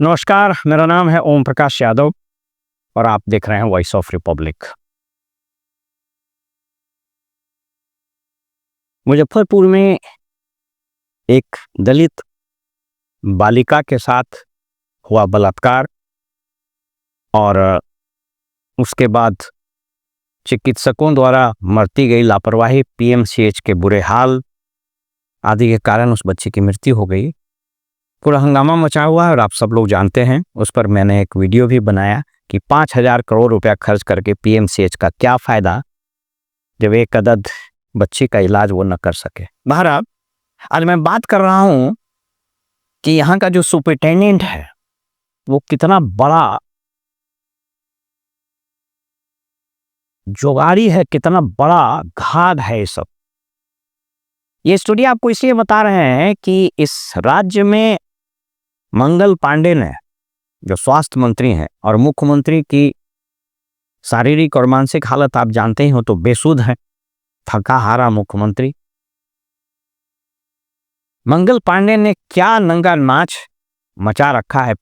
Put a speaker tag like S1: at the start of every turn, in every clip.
S1: नमस्कार, मेरा नाम है ओम प्रकाश यादव और आप देख रहे हैं वॉइस ऑफ रिपब्लिक। मुजफ्फरपुर में एक दलित बालिका के साथ हुआ बलात्कार और उसके बाद चिकित्सकों द्वारा बरती गई लापरवाही, पीएमसीएच के बुरे हाल आदि के कारण उस बच्चे की मृत्यु हो गई। पूरा हंगामा मचा हुआ है और आप सब लोग जानते हैं, उस पर मैंने एक वीडियो भी बनाया कि 5,000 करोड़ रुपया खर्च करके पीएमसीएच का क्या फ़ायदा जब एक अदद बच्ची का इलाज वो न कर सके। बहरहाल आज मैं बात कर रहा हूँ कि यहाँ का जो सुपरिटेंडेंट है वो कितना बड़ा जुगाड़ी है, कितना बड़ा घात है ये सब। ये स्टोरी आपको इसलिए बता रहे हैं कि इस राज्य में मंगल पांडे ने, जो स्वास्थ्य मंत्री हैं और मुख्यमंत्री की शारीरिक और मानसिक हालत आप जानते ही हो, तो बेसुध है, थका हारा मुख्यमंत्री मंगल पांडे ने क्या नंगा नाच मचा रखा है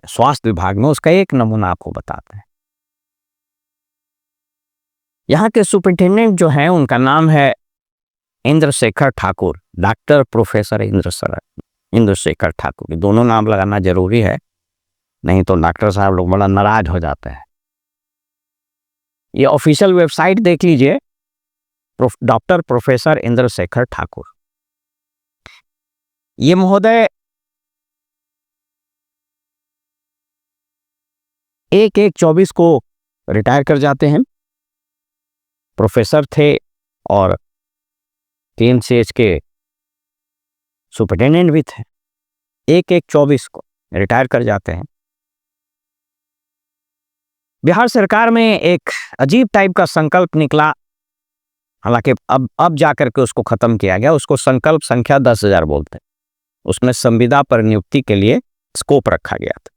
S1: स्वास्थ्य विभाग में, उसका एक नमूना आपको बताते हैं। यहाँ के सुपरिटेंडेंट जो हैं उनका नाम है इंद्रशेखर ठाकुर, डॉक्टर प्रोफेसर इंद्रशेखर ठाकुर। दोनों नाम लगाना जरूरी है, नहीं तो डॉक्टर साहब लोग बड़ा नाराज हो जाते हैं। ये ऑफिशियल वेबसाइट देख लीजिए, डॉक्टर प्रोफेसर इंद्रशेखर ठाकुर। ये महोदय 1/1/24 को रिटायर कर जाते हैं। प्रोफेसर थे और पीएमसीएच के सुपरिटेंडेंट भी थे। 1/1/24 को रिटायर कर जाते हैं। बिहार सरकार में एक अजीब टाइप का संकल्प निकला, हालांकि अब जाकर के उसको खत्म किया गया। उसको संकल्प संख्या 10,000 बोलते हैं। उसमें संविदा पर नियुक्ति के लिए स्कोप रखा गया था।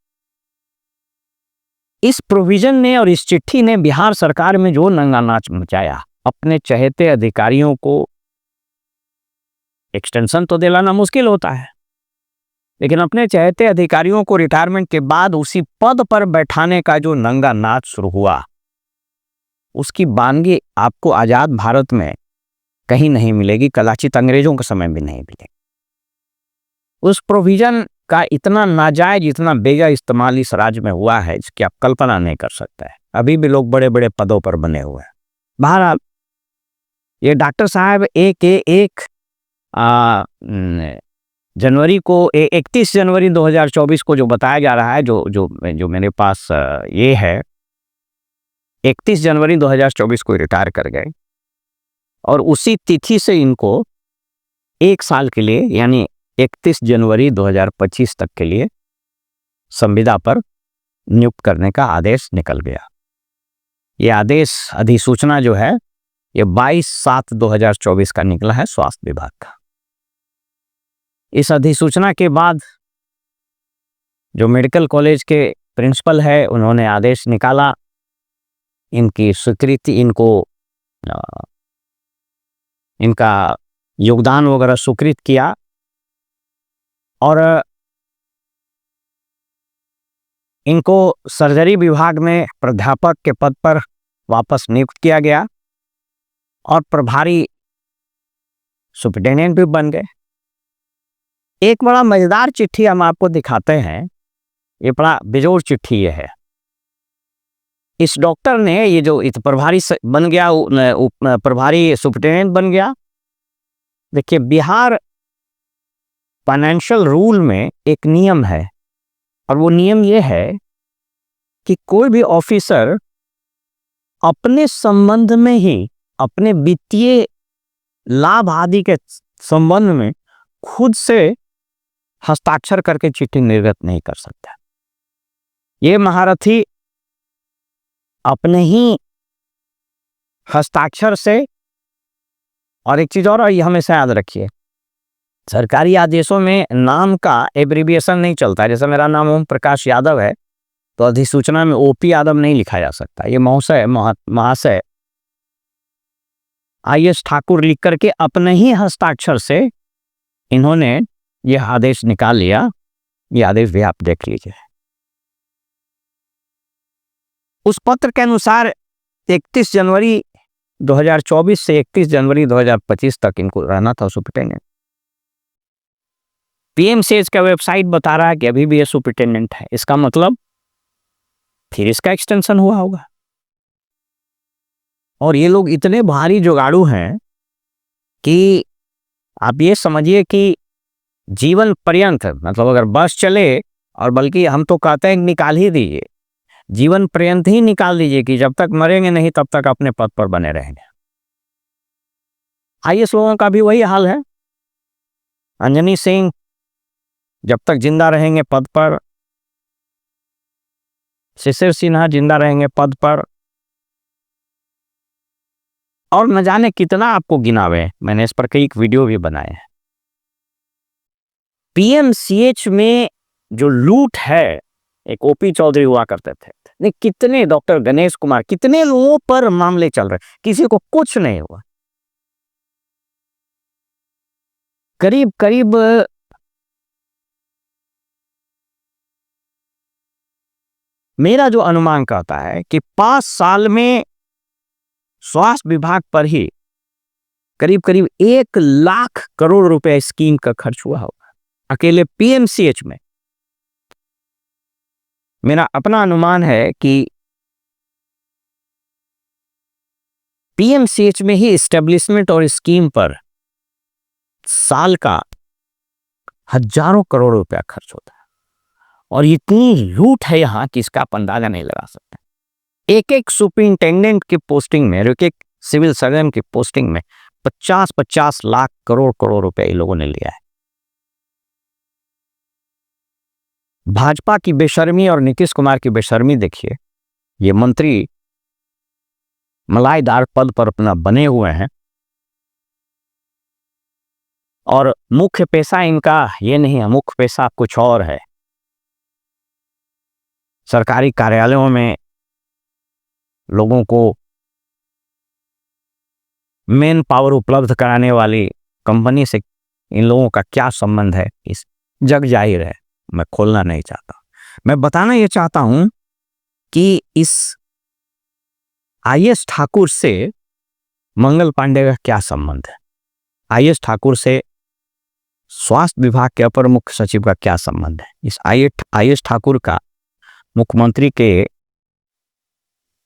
S1: इस प्रोविजन ने और इस चिट्ठी ने बिहार सरकार में जो नंगा नाच मचाया, अपने चहेते अधिकारियों को एक्सटेंशन तो दिलाना मुश्किल होता है, लेकिन अपने चहेते अधिकारियों को रिटायरमेंट के बाद उसी पद पर बैठाने का जो नंगा नाच शुरू हुआ, उसकी वानगी आपको आजाद भारत में कहीं नहीं मिलेगी, कदाचित अंग्रेजों के समय भी नहीं मिलेगी। उस प्रोविजन का इतना नाजायज, इतना बेजा इस्तेमाल इस राज्य में हुआ है जिसकी आप कल्पना नहीं कर सकते हैं। अभी भी लोग बड़े बड़े पदों पर बने हुए हैं। बहरहाल ये डॉक्टर साहब 31 जनवरी 2024 को जो बताया जा रहा है, जो मेरे पास ये है, 31 जनवरी 2024 को रिटायर कर गए और उसी तिथि से इनको 1 साल के लिए, यानी 31 जनवरी 2025 तक के लिए संविदा पर नियुक्त करने का आदेश निकल गया। ये आदेश, अधिसूचना जो है, ये 22/7/2024 का निकला है स्वास्थ्य विभाग का। इस अधिसूचना के बाद जो मेडिकल कॉलेज के प्रिंसिपल है, उन्होंने आदेश निकाला, इनकी स्वीकृति, इनका योगदान वगैरह स्वीकृत किया और इनको सर्जरी विभाग में प्राध्यापक के पद पर वापस नियुक्त किया गया और प्रभारी सुपरिटेंडेंट भी बन गए। एक बड़ा मजेदार चिट्ठी हम आपको दिखाते हैं। ये बड़ा बेजोड़ चिट्ठी ये है। इस डॉक्टर ने, ये जो प्रभारी बन गया, प्रभारी सुपरिटेंडेंट बन गया। देखिए, बिहार फाइनेंशियल रूल में एक नियम है और वो नियम ये है कि कोई भी ऑफिसर अपने संबंध में ही, अपने वित्तीय लाभ आदि के संबंध में खुद से हस्ताक्षर करके चिट्ठी निर्गत नहीं कर सकता। ये महारथी अपने ही हस्ताक्षर से, और एक चीज और ये हमेशा याद रखिए, सरकारी आदेशों में नाम का एब्रीविएशन नहीं चलता है। जैसे मेरा नाम ओम प्रकाश यादव है, तो अधिसूचना में ओपी यादव नहीं लिखा जा सकता। ये महाशय IS ठाकुर लिख करके अपने ही हस्ताक्षर से इन्होंने यह आदेश निकाल लिया। ये आदेश भी आप देख लीजिए। उस पत्र के अनुसार 31 जनवरी 2024 से 31 जनवरी 2025 तक इनको रहना था सुपरिटेंडेंट। पीएमसीएच का वेबसाइट बता रहा है कि अभी भी ये सुपरिटेंडेंट है। इसका मतलब फिर इसका एक्सटेंशन हुआ होगा। और ये लोग इतने भारी जुगाड़ू हैं कि आप ये समझिए कि जीवन पर्यंत, मतलब अगर बस चले, और बल्कि हम तो कहते हैं निकाल ही दीजिए, जीवन पर्यंत ही निकाल दीजिए कि जब तक मरेंगे नहीं तब तक अपने पद पर बने रहेंगे। आईएएस लोगों का भी वही हाल है। अंजनी सिंह जब तक जिंदा रहेंगे पद पर, शिशिर सिन्हा जिंदा रहेंगे पद पर, और न जाने कितना आपको गिनावे। मैंने इस पर कई वीडियो भी बनाए हैं। पीएमसीएच में जो लूट है, एक ओपी चौधरी हुआ करते थे, नहीं कितने, डॉक्टर गणेश कुमार, कितने लोगों पर मामले चल रहे, किसी को कुछ नहीं हुआ। करीब करीब मेरा जो अनुमान कहता है कि 5 साल में स्वास्थ्य विभाग पर ही करीब करीब 1 लाख करोड़ रुपए स्कीम का खर्च हुआ होगा अकेले पीएमसीएच में। मेरा अपना अनुमान है कि पीएमसीएच में ही एस्टेब्लिशमेंट और स्कीम पर साल का हजारों करोड़ रुपया खर्च होता है। और इतनी लूट है यहां कि इसका आप अंदाजा नहीं लगा सकते। एक एक सुपरिंटेंडेंट की पोस्टिंग में, एक एक सिविल सर्जन की पोस्टिंग में 50-50 लाख करोड़ रुपए इन लोगों ने लिया है। भाजपा की बेशर्मी और नीतीश कुमार की बेशर्मी देखिए। ये मंत्री मलाईदार पद पर अपना बने हुए हैं और मुख्य पेशा इनका ये नहीं है, मुख्य पेशा कुछ और है। सरकारी कार्यालयों में लोगों को मेन पावर उपलब्ध कराने वाली कंपनी से इन लोगों का क्या संबंध है, इस जग जाहिर है। मैं खोलना नहीं चाहता। मैं बताना ये चाहता हूं कि इस आईएस ठाकुर से मंगल पांडे का क्या संबंध है, आईएस ठाकुर से स्वास्थ्य विभाग के अपर मुख्य सचिव का क्या संबंध है, इस आईएस ठाकुर का मुख्यमंत्री के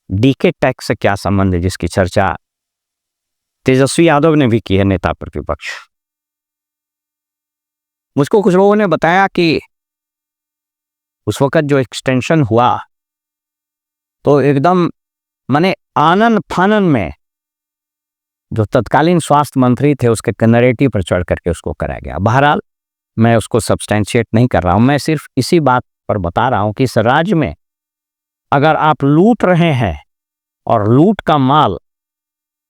S1: डीके टैक्स से क्या संबंध है, जिसकी चर्चा तेजस्वी यादव ने भी की है, नेता प्रतिपक्ष। मुझको कुछ लोगों ने बताया कि उस वक्त जो एक्सटेंशन हुआ तो एकदम माने आनन फानन में जो तत्कालीन स्वास्थ्य मंत्री थे उसके नैरेटिव पर चढ़ करके उसको कराया गया। बहरहाल मैं उसको सब्सटेंशिएट नहीं कर रहा हूं, मैं सिर्फ इसी बात पर बता रहा हूं कि इस राज्य में अगर आप लूट रहे हैं और लूट का माल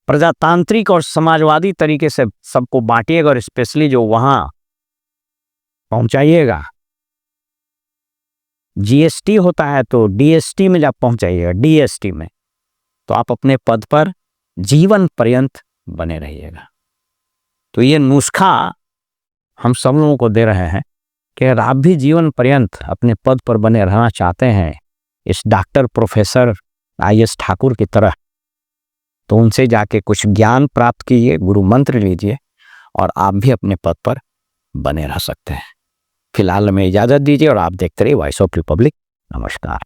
S1: प्रजातांत्रिक और समाजवादी तरीके से सबको बांटिएगा और स्पेशली जो वहां पहुंचाइएगा, जीएसटी होता है तो डीएसटी में जब पहुंचाइएगा, डीएसटी में, तो आप अपने पद पर जीवन पर्यंत बने रहिएगा। तो ये नुस्खा हम सब लोगों को दे रहे हैं कि अगर आप भी जीवन पर्यंत अपने पद पर बने रहना चाहते हैं इस डॉक्टर प्रोफेसर आईएस ठाकुर की तरह, तो उनसे जाके कुछ ज्ञान प्राप्त कीजिए, गुरु मंत्र लीजिए और आप भी अपने पद पर बने रह सकते हैं। फिलहाल हमें इजाजत दीजिए और आप देखते रहिए वॉइस ऑफ रिपब्लिक। नमस्कार।